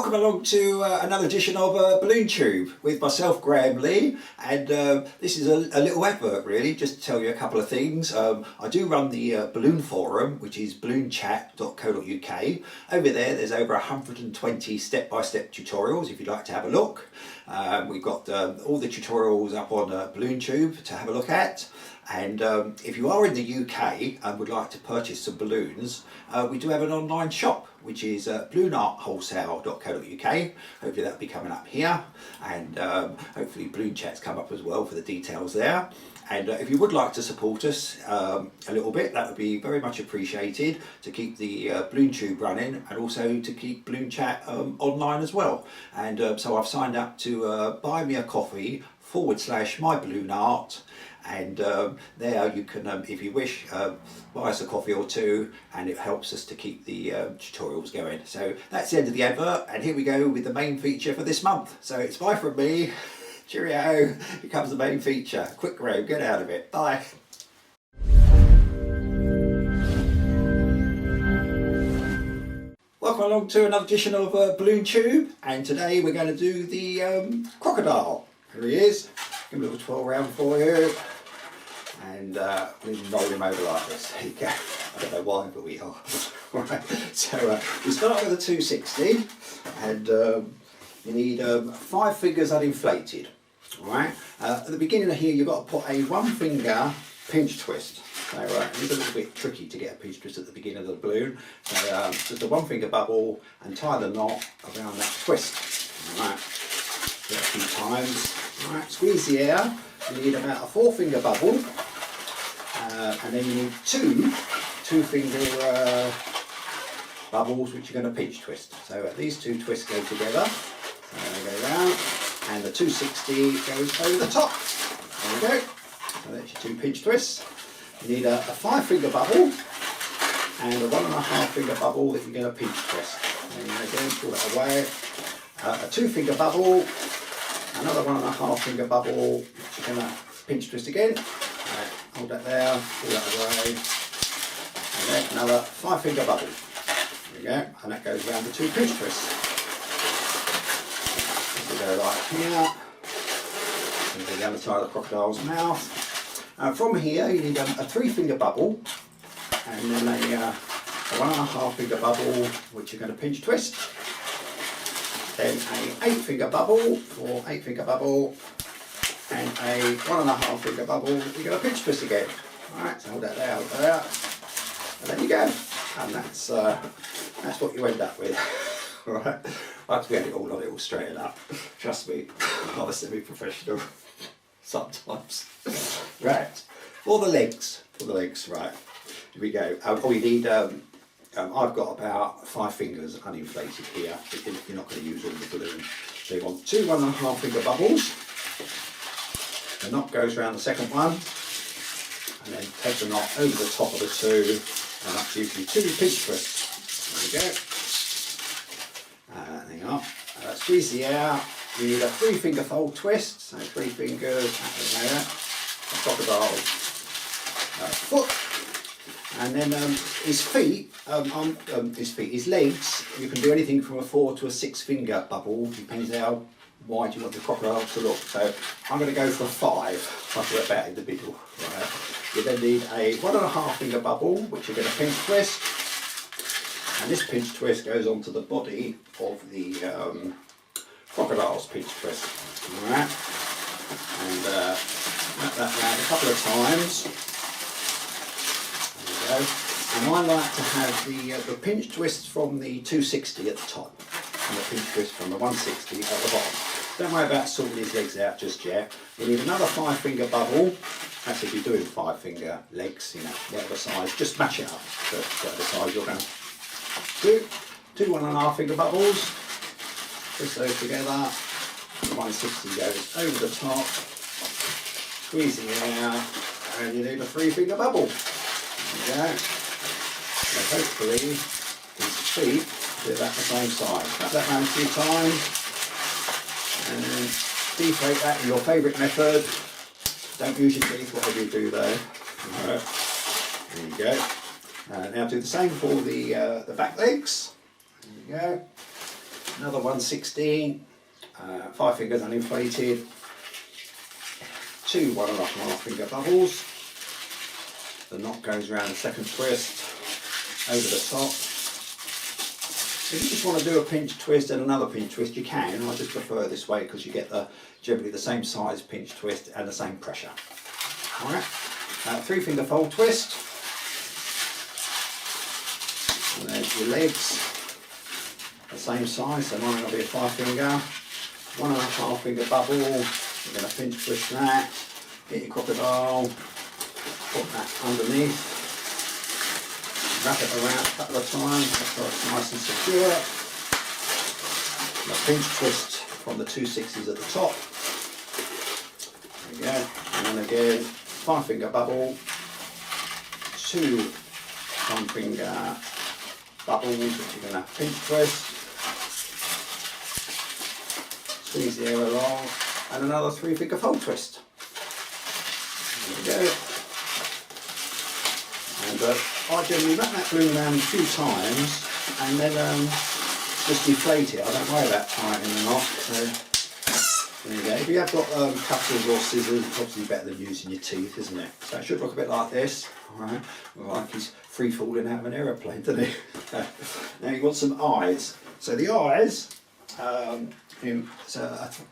Welcome along to another edition of BalloonTube with myself, Graham Lee, and this is a little advert really, just to tell you a couple of things. I do run the balloon forum, which is balloonchat.co.uk. Over there's over 120 step-by-step tutorials if you'd like to have a look. We've got all the tutorials up on BalloonTube to have a look at. And if you are in the UK and would like to purchase some balloons, we do have an online shop, which is balloonartwholesale.co.uk. Hopefully that'll be coming up here, and hopefully Balloon Chat's come up as well for the details there. And if you would like to support us a little bit, that would be very much appreciated to keep the BalloonTube running, and also to keep Balloon Chat online as well. And so I've signed up to buy me a coffee /myballoonart. And there you can, if you wish, buy us a coffee or two, and it helps us to keep the tutorials going. So that's the end of the advert, and here we go with the main feature for this month. So it's bye from me, cheerio, here comes the main feature. Quick row, get out of it, bye. Welcome along to another edition of BalloonTube, and today we're going to do the crocodile. Here he is, give him a little twirl round for you. And we roll him over like this. There you go. I don't know why, but we are. Right. So we start with a 260, and you need 5 fingers uninflated. All right. At the beginning of here, you've got to put a 1-finger pinch twist. So it's a little bit tricky to get a pinch twist at the beginning of the balloon. So just a 1-finger bubble and tie the knot around that twist. All right. Do it a few times. All right. Squeeze the air. You need about a 4-finger bubble. And then you need two 2-finger bubbles, which you're going to pinch twist. So these 2 twists go together. So they go round, and the 260 goes over the top. There we go. So that's your 2 pinch twists. You need a 5-finger bubble and a 1.5-finger bubble that you're going to pinch twist. And again, pull that away. A 2-finger bubble, another 1.5-finger bubble, which you're going to pinch twist again. Hold that there, pull that away, and then another 5-finger bubble. There we go, and that goes around the 2 pinch twists. So we go right here, and the other side of the crocodile's mouth. From here, you need a 3-finger bubble, and then a 1.5-finger bubble, which you're going to pinch twist. Then a 8-finger bubble, or 8-finger bubble, and a 1.5-finger bubble you're going to pinch twist again. Alright, so hold that there, hold that, and there you go. And that's what you end up with. Alright, I have to get it all straightened up. Trust me, I'm a semi-professional sometimes. Right, for the legs, right, here we go. All you need, I've got about 5 fingers uninflated here, but you're not going to use all the balloon. So you want 2 1.5-finger bubbles. The knot goes around the second one, and then take the knot over the top of the 2, and that's usually 2 pinch twists. There we go. Hang on. Squeeze the air. You need a 3-finger fold twist, so 3 fingers, there, crocodile foot, and then his feet, his legs, you can do anything from a 4 to a 6-finger bubble, depends how wide you want the crocodile to look. So I'm going to go for 5, like we're about in the middle. Right. You then need a 1.5-finger bubble, which you're going to pinch twist, and this pinch twist goes onto the body of the crocodile's pinch twist. Alright, and wrap that round a couple of times. There we go. And I like to have the pinch twist from the 260 at the top, and the pinch twist from the 160 at the bottom. Don't worry about sorting his legs out just yet. You need another 5-finger bubble. That's if you're doing 5-finger legs, whatever size. Just match it up to whatever size you're going to do. 2 1.5-finger bubbles. Twist those together. The 160 goes over the top. Squeeze the air, and you need a 3-finger bubble. There you go. So hopefully his feet do that the same size. Wrap that round a few times, and then deflate that in your favourite method. Don't use your teeth, whatever you do there. Alright, there you go. Now do the same for the back legs. There you go. Another 116, 5 fingers uninflated, 2 1.5 finger bubbles. The knot goes around the second twist, over the top. If you just want to do a pinch twist and another pinch twist, you can. I just prefer this way because you get generally the same size pinch twist and the same pressure. Alright, 3 finger fold twist. And there's your legs, the same size, so mine will be a 5 finger. 1.5 finger bubble, you're going to pinch twist that, get your crocodile, put that underneath. Wrap it around a couple of times, make sure it's nice and secure. Now pinch twist from the 2 6s at the top. There we go. And then again, 5 finger bubble, 2 1 finger bubbles which you're going to pinch twist. Squeeze the air along, and another 3 finger fold twist. There we go. And I generally wrap that balloon around a few times and then just deflate it. I don't worry about tightening the knot. So there you go. If you have got cutters or scissors, it's obviously better than using your teeth, isn't it? So it should look a bit like this. Alright, like he's free falling out of an aeroplane, doesn't he? Now you want some eyes. So the eyes, I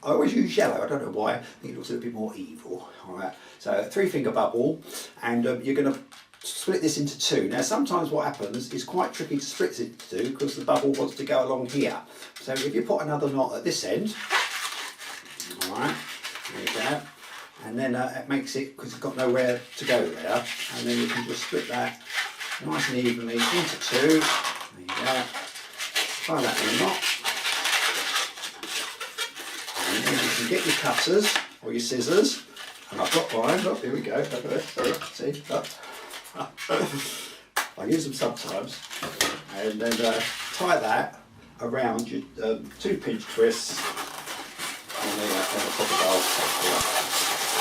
always use yellow. I don't know why. I think it looks a little bit more evil. Alright, so 3 finger bubble, and you're going to split this into 2. Now sometimes what happens is quite tricky to split it into 2 because the bubble wants to go along here. So if you put another knot at this end, alright, there you go, and then it makes it, because it's got nowhere to go there, and then you can just split that nice and evenly into 2. There you go, tie that in a knot, and then you can get your cutters or your scissors, and I've got mine. Oh, here we go, look at this, see, look. I use them sometimes, and then tie that around your 2 pinch twists on the crocodile.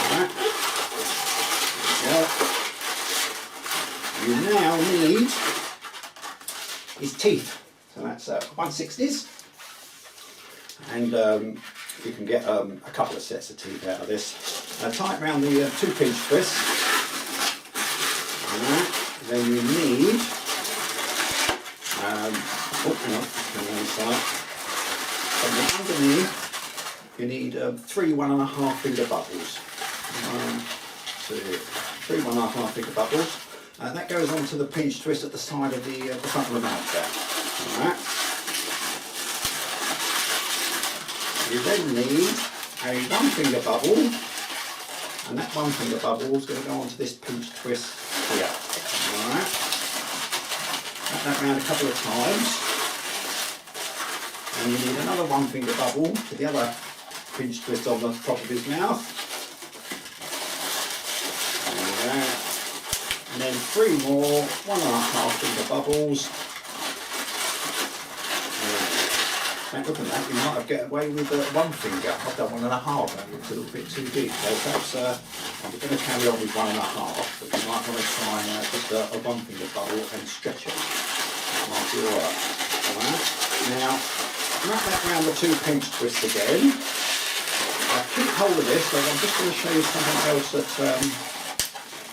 Right. You now need his teeth, so that's 1/60s, and you can get a couple of sets of teeth out of this. Tie it around the 2 pinch twists. Right. Then you need, underneath, you need 3 1.5 finger bubbles. 1, 2, 3 1.5 finger bubbles. That goes onto the pinch twist at the side of the front of the mouth there. Alright. You then need a 1 finger bubble, and that 1 finger bubble is going to go onto this pinch twist here. Alright. Wrap that around a couple of times. And you need another 1 finger bubble to the other pinch twist on the top of his mouth. There we go. And then 3 more 1.5 finger bubbles. Look at that, you might have get away with 1 finger. I've done 1.5, that looks a little bit too deep. So perhaps I'm going to carry on with 1.5, but you might want to try just a 1 finger bubble and stretch it. That might be alright. Alright. Now, wrap that around the 2 pinch twists again. Keep hold of this, so I'm just going to show you something else that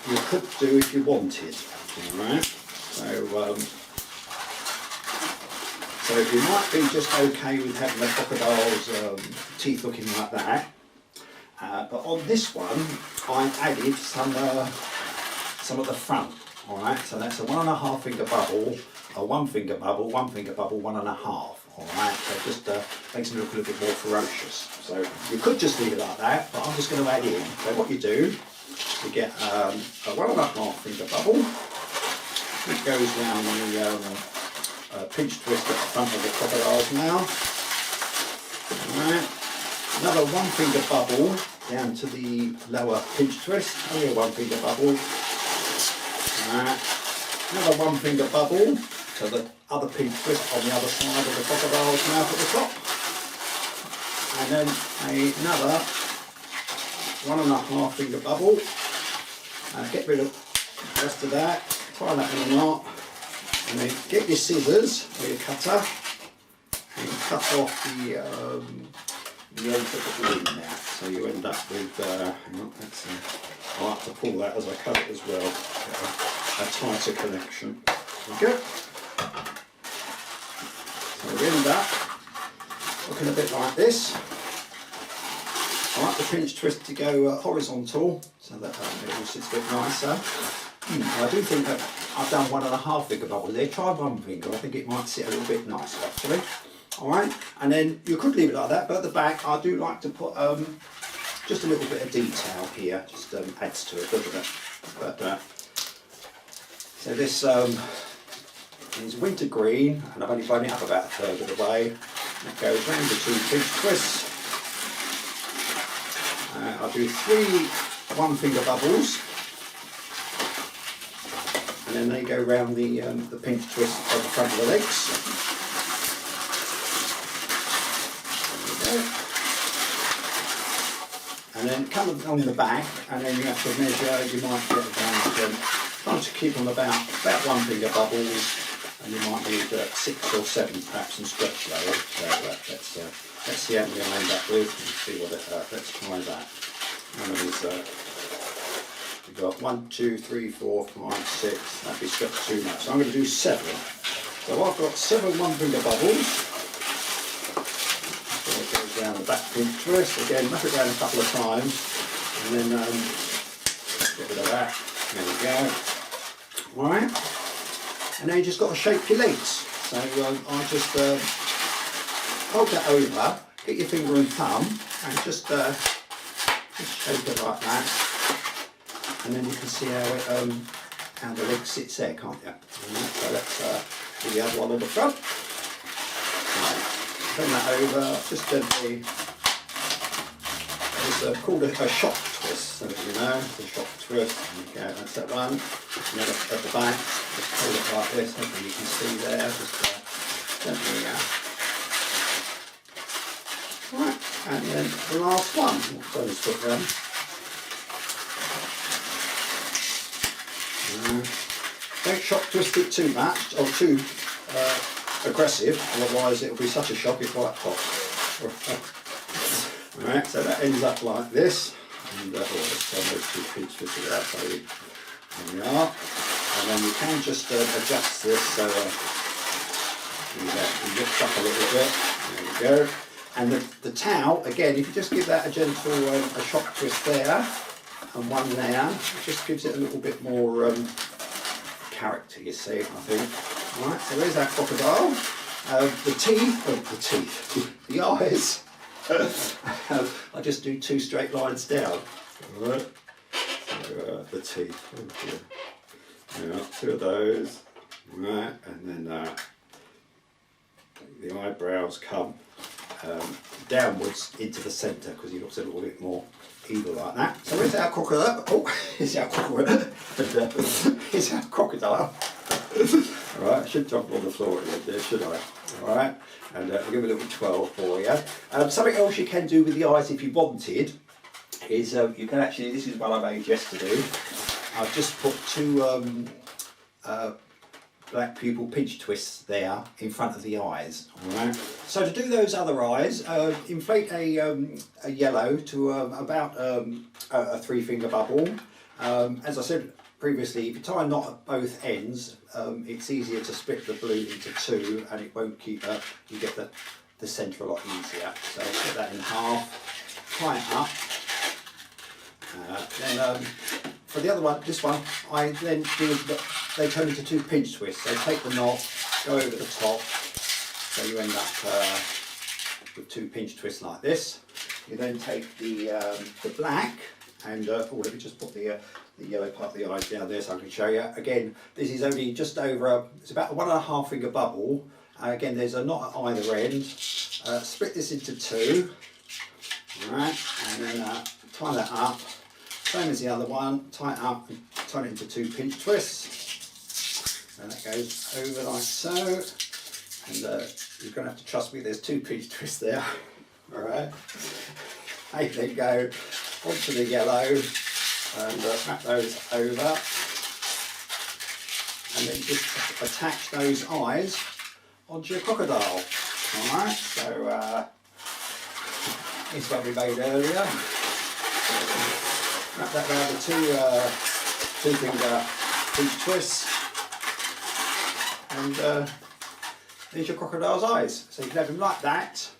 you could do if you wanted. Alright. So you might be just okay with having the crocodile's teeth looking like that, but on this one I added some at the front. Alright, so that's a 1.5 finger bubble, a 1 finger bubble, 1 finger bubble, 1.5. Alright, so it just makes it look a little bit more ferocious. So you could just leave it like that, but I'm just going to add in. So what you do, you get a 1.5 finger bubble, which goes down the pinch twist at the front of the crocodile's mouth. Alright. Another 1 finger bubble down to the lower pinch twist, only a 1 finger bubble. Alright. Another 1 finger bubble to the other pinch twist on the other side of the crocodile's mouth at the top. And then another 1.5 finger bubble. Get rid of the rest of that, tie that in a knot. And then get your scissors or your cutter and cut off the ends of the balloon now. So you end up with, hang on, that's, I like to pull that as I cut it as well, get a tighter connection. There we go. So we end up looking a bit like this. I like the pinch twist to go horizontal so that it all sits a bit nicer. I do think that I've done 1.5 finger bubbles there. Try 1 finger, I think it might sit a little bit nicer actually. Alright, and then you could leave it like that, but at the back I do like to put just a little bit of detail here, just adds to it, doesn't it? But, so this is winter green, and I've only blown it up about 1/3 of the way. It goes round the 2 pinch twists. I'll do 3 1 finger bubbles, and then they go round the pinch twist at the front of the legs. There we go. And then come on the back, and then you have to measure. You might get around, trying to keep on about 1 finger bubbles, and you might need 6 or 7 perhaps, and stretch those. So let's see how we end up with. Let's see what it. Let's try that. And we've got 1, 2, 3, 4, 5, 6. That'd be stretched too much. So I'm going to do 7. So I've got 7 1 finger bubbles. So it goes down the back pinch twist. Again, wrap it around a couple of times, and then get rid of that. There we go. Right. And now you just got to shape your legs. So I just hold that over, get your finger and thumb, and just shape it like that, and then you can see how the leg sits there, can't you? Right, so let's do the other one on the front. Right, turn that over, just gently. It's called a shock twist, so that you know, it's a shock twist. Okay, that's that one. And then at the back, just hold it like this, hopefully you can see there, just gently. Right, and then the last one, we'll throw this foot down. Don't shock twist it too much, or too aggressive, otherwise it'll be such a shock it might pop. Alright, so that ends up like this, and let's turn those 2 pinch twists out, so there we are. And then you can just adjust this so you lift up a little bit, there we go. And the towel, again, if you just give that a gentle a shock twist there, and one there, it just gives it a little bit more character, you see, I think. Right, so there's that crocodile. The eyes, I just do 2 straight lines down. Right. So, the teeth, yeah, 2 of those. Right, and then the eyebrows come downwards into the centre, because he looks a little bit more evil like that. So here's our crocodile. Oh, here's our crocodile. Here's our crocodile. Alright, I should drop on the floor there, should I? Alright, and I'll give it a little 12 for you. Something else you can do with the eyes if you wanted is you can actually, this is one I made yesterday. I've just put 2 black pupil pinch twists there in front of the eyes. Alright. So to do those other eyes, inflate a yellow to about a 3 finger bubble. As I said previously, if you tie a knot at both ends, it's easier to split the balloon into 2, and it won't keep you get the centre a lot easier. So put that in half, tie it up. Then for the other one, this one, I then do they turn into 2 pinch twists. So take the knot, go over the top, so you end up with 2 pinch twists like this. You then take the black, and let me just put the yellow part of the eyes down there so I can show you. Again, this is only just over, it's about a 1.5 finger bubble. Again, there's a knot at either end. Split this into 2, right, and then tie that up. Same as the other one, tie it up and turn it into 2 pinch twists. And that goes over like so. And you're going to have to trust me, there's 2 pinch twists there. Alright. And then go onto the yellow and wrap those over. And then just attach those eyes onto your crocodile. Alright, so this one we made earlier. Wrap that round the two finger pinch twists, and there's your crocodile's eyes. So you can have them like that,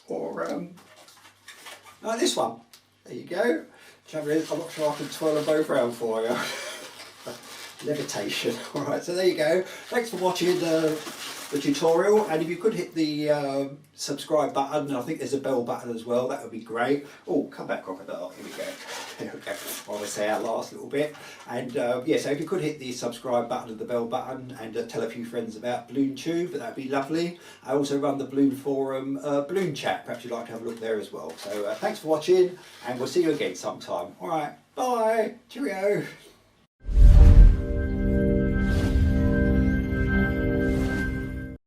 or like this one. There you go. I'm not sure I can twirl them both round for you. Levitation. Alright, so there you go. Thanks for watching the tutorial, and if you could hit the subscribe button, I think there's a bell button as well, that would be great. Oh, come back, crocodile, here we go. There we go. While we say our last little bit. And yeah, so if you could hit the subscribe button and the bell button, and tell a few friends about BalloonTube, that'd be lovely. I also run the Balloon Forum Balloon Chat, perhaps you'd like to have a look there as well. So thanks for watching, and we'll see you again sometime. Alright, bye, cheerio.